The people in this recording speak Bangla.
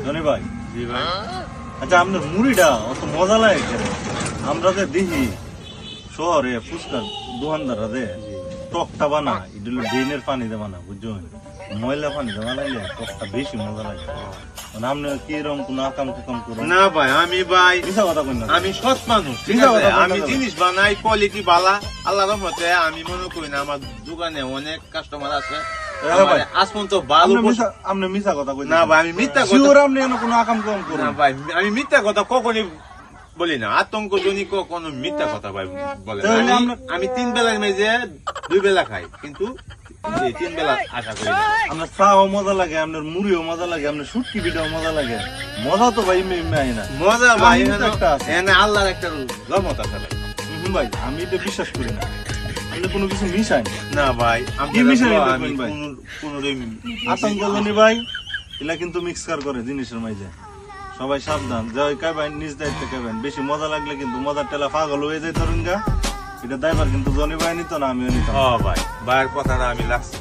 জনি ভাই, জি ভাই। আচ্ছা আপনার মুড়িটা অত মজা লাগে কেন? আমরা যে দেখি শহরে ফুচকার দোকানদাররা যে টকটা বানা, এটা হলো ড্রেনের পানিতে বানা, বুঝছো? ময়লা পানিতে বানাইলে টকটা বেশি মজা লাগে। মানে আপনি কি এরকম কোনো আকাম কুকাম করেন? না ভাই, আমি ভাই মিশা কথা কই না। আমি সৎ মানুষ, ঠিক মিথ্যা আছে? কথা বলতে আমি হবে। জিনিস বানাই, কোয়ালিটি ভালো, আল্লাহর রহমতে। আমি মনে করি না আমার দোকানে অনেক কাস্টমার আছে, হ্যাঁ ভাই। আজ পর্যন্ত ভালো আপনি মিশা কথা কই না ভাই, আমি মিথ্যা কথা শিওর আপনি এমন কোনো আকাম কুকাম না করেন? ভাই, আমি মিথ্যা কথা কখনই বলি না। আতঙ্কজনিত কোনো মিথ্যা কথা ভাই বলে না। তাহলে আমি 3 বেলার মেজে 2 বেলা খাই, কিন্তু এই 3 বেলা আশা করি না। আপনার চাও মজা লাগে, আপনার মুড়িও মজা লাগে, আপনার শুটকি পিঠাও মজা লাগে। মজা তো ভাই আই না। মজা ভাই, আমি তো একটা আছে। এখানে আল্লাহর একটা রহমত আছে ভাই। ভাই আমি এটা বিশ্বাস করি না, আপনি কোনো কিছু মিশাই না। না ভাই, কি মিশাই আমি দেখবেন ভাই? কোনোদিন আতঙ্কজনী ভাই এলা কিন্তু মিক্সকার করে জিনিসের মাঝে। সবাই সাবধান, যাই খাবেন নিজ দায়িত্বে খাবেন। বেশি মজা লাগলে কিন্তু মজার টেলা পাগল হয়ে যায় তরুণগা। এটা দায়বার কিন্তু জনি ভাই নিত না, আমিও নিতাম। ভাই, ভাইয়ের কথাটা আমি লাগছে।